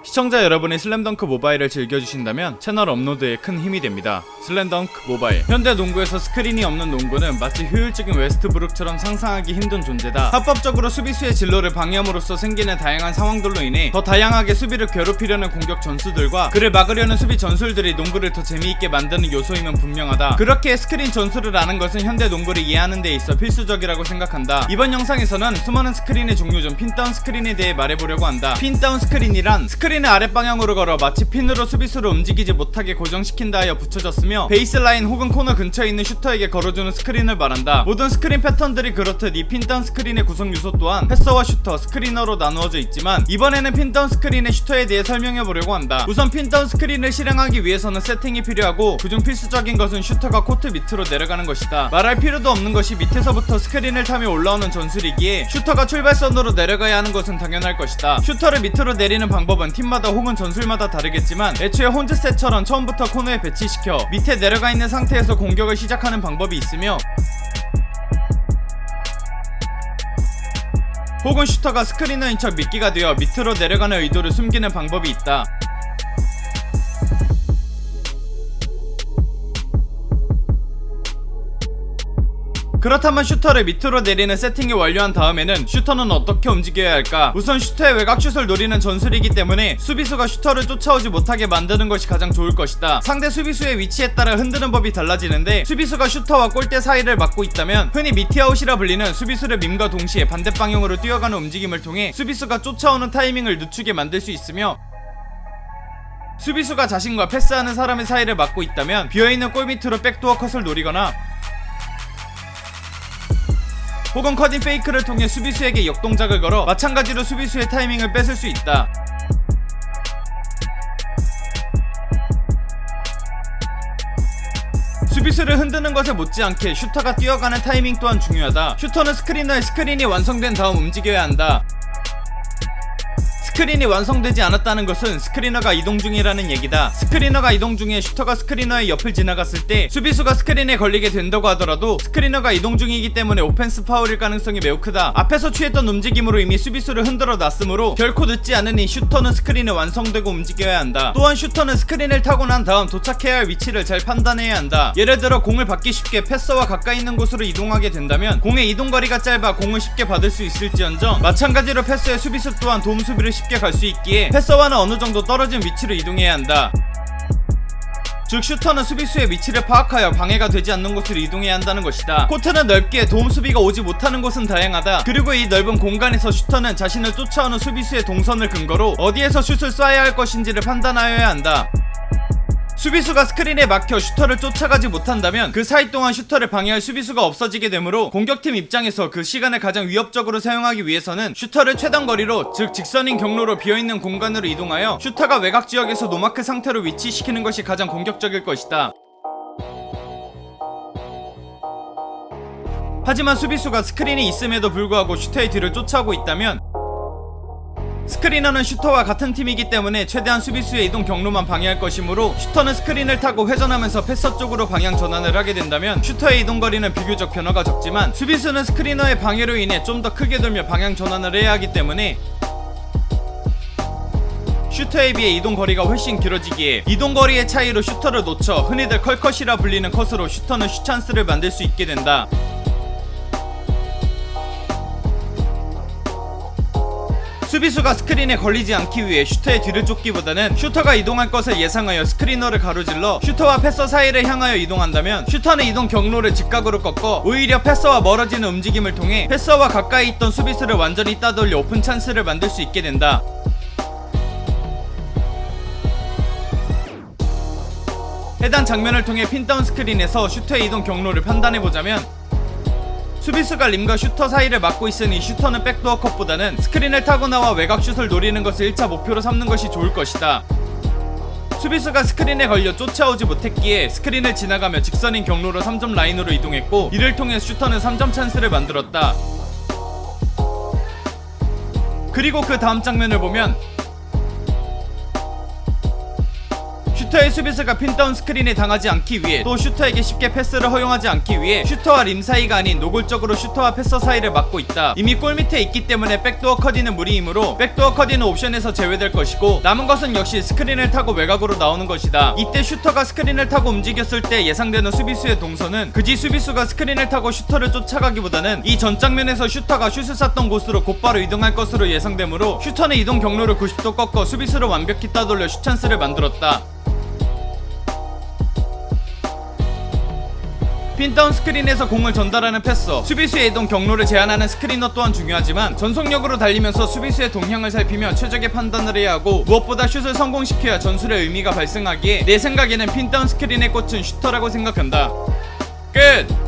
시청자 여러분이 슬램덩크 모바일을 즐겨주신다면 채널 업로드에 큰 힘이 됩니다. 슬램덩크 모바일. 현대 농구에서 스크린이 없는 농구는 마치 효율적인 웨스트브룩처럼 상상하기 힘든 존재다. 합법적으로 수비수의 진로를 방해함으로써 생기는 다양한 상황들로 인해 더 다양하게 수비를 괴롭히려는 공격 전술들과 그를 막으려는 수비 전술들이 농구를 더 재미있게 만드는 요소임은 분명하다. 그렇게 스크린 전술을 아는 것은 현대 농구를 이해하는 데 있어 필수적이라고 생각한다. 이번 영상에서는 수많은 스크린의 종류 중 핀다운 스크린에 대해 말해보려고 한다. 핀다운 스크린이란 스크린을 아랫방향으로 걸어 마치 핀으로 수비수를 움직이지 못하게 고정시킨다 하여 붙여졌으며 베이스라인 혹은 코너 근처에 있는 슈터에게 걸어주는 스크린을 말한다. 모든 스크린 패턴들이 그렇듯 이 핀다운 스크린의 구성 요소 또한 패서와 슈터, 스크리너로 나누어져 있지만 이번에는 핀다운 스크린의 슈터에 대해 설명해보려고 한다. 우선 핀다운 스크린을 실행하기 위해서는 세팅이 필요하고 그중 필수적인 것은 슈터가 코트 밑으로 내려가는 것이다. 말할 필요도 없는 것이 밑에서부터 스크린을 타며 올라오는 전술이기에 슈터가 출발선으로 내려가야 하는 것은 당연할 것이다. 슈터를 밑으로 내리는 방법은 팀마다 혹은 전술마다 다르겠지만 애초에 혼즈셋처럼 처음부터 코너에 배치시켜 밑에 내려가 있는 상태에서 공격을 시작하는 방법이 있으며 혹은 슈터가 스크리너인 척 미끼가 되어 밑으로 내려가는 의도를 숨기는 방법이 있다. 그렇다면 슈터를 밑으로 내리는 세팅이 완료한 다음에는 슈터는 어떻게 움직여야 할까? 우선 슈터의 외곽슛을 노리는 전술이기 때문에 수비수가 슈터를 쫓아오지 못하게 만드는 것이 가장 좋을 것이다. 상대 수비수의 위치에 따라 흔드는 법이 달라지는데 수비수가 슈터와 골대 사이를 막고 있다면 흔히 미티아웃이라 불리는 수비수를 밈과 동시에 반대 방향으로 뛰어가는 움직임을 통해 수비수가 쫓아오는 타이밍을 늦추게 만들 수 있으며 수비수가 자신과 패스하는 사람의 사이를 막고 있다면 비어있는 골 밑으로 백도어 컷을 노리거나 혹은 커팅 페이크를 통해 수비수에게 역동작을 걸어 마찬가지로 수비수의 타이밍을 뺏을 수 있다. 수비수를 흔드는 것에 못지않게 슈터가 뛰어가는 타이밍 또한 중요하다. 슈터는 스크리너의 스크린이 완성된 다음 움직여야 한다. 스크린이 완성되지 않았다는 것은 스크리너가 이동 중이라는 얘기다. 스크리너가 이동 중에 슈터가 스크리너의 옆을 지나갔을 때 수비수가 스크린에 걸리게 된다고 하더라도 스크리너가 이동 중이기 때문에 오펜스 파울일 가능성이 매우 크다. 앞에서 취했던 움직임으로 이미 수비수를 흔들어 놨으므로 결코 늦지 않으니 슈터는 스크린이 완성되고 움직여야 한다. 또한 슈터는 스크린을 타고 난 다음 도착해야 할 위치를 잘 판단해야 한다. 예를 들어 공을 받기 쉽게 패서와 가까이 있는 곳으로 이동하게 된다면 공의 이동거리가 짧아 공을 쉽게 받을 수 있을지언정 마찬가지로 패서의 수비수 또한 도움 수비를 쉽게 갈 수 있기에 패서와는 어느 정도 떨어진 위치로 이동해야 한다. 즉 슈터는 수비수의 위치를 파악하여 방해가 되지 않는 곳으로 이동해야 한다는 것이다. 코트는 넓기에 도움 수비가 오지 못하는 곳은 다양하다. 그리고 이 넓은 공간에서 슈터는 자신을 쫓아오는 수비수의 동선을 근거로 어디에서 슛을 쏴야 할 것인지를 판단하여야 한다. 수비수가 스크린에 막혀 슈터를 쫓아가지 못한다면 그 사이 동안 슈터를 방해할 수비수가 없어지게 되므로 공격팀 입장에서 그 시간을 가장 위협적으로 사용하기 위해서는 슈터를 최단 거리로 즉 직선인 경로로 비어있는 공간으로 이동하여 슈터가 외곽 지역에서 노마크 상태로 위치시키는 것이 가장 공격적일 것이다. 하지만 수비수가 스크린이 있음에도 불구하고 슈터의 뒤를 쫓아오고 있다면 스크리너는 슈터와 같은 팀이기 때문에 최대한 수비수의 이동 경로만 방해할 것이므로 슈터는 스크린을 타고 회전하면서 패서 쪽으로 방향 전환을 하게 된다면 슈터의 이동거리는 비교적 변화가 적지만 수비수는 스크리너의 방해로 인해 좀 더 크게 돌며 방향 전환을 해야 하기 때문에 슈터에 비해 이동거리가 훨씬 길어지기에 이동거리의 차이로 슈터를 놓쳐 흔히들 컬컷이라 불리는 컷으로 슈터는 슛찬스를 만들 수 있게 된다. 수비수가 스크린에 걸리지 않기 위해 슈터의 뒤를 쫓기보다는 슈터가 이동할 것을 예상하여 스크리너를 가로질러 슈터와 패서 사이를 향하여 이동한다면 슈터는 이동 경로를 직각으로 꺾어 오히려 패서와 멀어지는 움직임을 통해 패서와 가까이 있던 수비수를 완전히 따돌려 오픈 찬스를 만들 수 있게 된다. 해당 장면을 통해 핀다운 스크린에서 슈터의 이동 경로를 판단해보자면 수비수가 림과 슈터 사이를 막고 있으니 슈터는 백도어 컷보다는 스크린을 타고 나와 외곽슛을 노리는 것을 1차 목표로 삼는 것이 좋을 것이다. 수비수가 스크린에 걸려 쫓아오지 못했기에 스크린을 지나가며 직선인 경로로 3점 라인으로 이동했고 이를 통해 슈터는 3점 찬스를 만들었다. 그리고 그 다음 장면을 보면 슈터의 수비수가 핀다운 스크린에 당하지 않기 위해 또 슈터에게 쉽게 패스를 허용하지 않기 위해 슈터와 림 사이가 아닌 노골적으로 슈터와 패서 사이를 막고 있다. 이미 골 밑에 있기 때문에 백도어 커디는 무리이므로 백도어 커디는 옵션에서 제외될 것이고 남은 것은 역시 스크린을 타고 외곽으로 나오는 것이다. 이때 슈터가 스크린을 타고 움직였을 때 예상되는 수비수의 동선은 그지 수비수가 스크린을 타고 슈터를 쫓아가기보다는 이 전 장면에서 슈터가 슛을 쐈던 곳으로 곧바로 이동할 것으로 예상되므로 슈터는 이동 경로를 90도 꺾어 수비수를 완벽히 따돌려 슛 찬스를 만들었다. 핀다운 스크린에서 공을 전달하는 패서, 수비수의 이동 경로를 제한하는 스크리너 또한 중요하지만 전속력으로 달리면서 수비수의 동향을 살피며 최적의 판단을 해야 하고 무엇보다 슛을 성공시켜야 전술의 의미가 발생하기에 내 생각에는 핀다운 스크린의 꽃은 슈터라고 생각한다. 끝!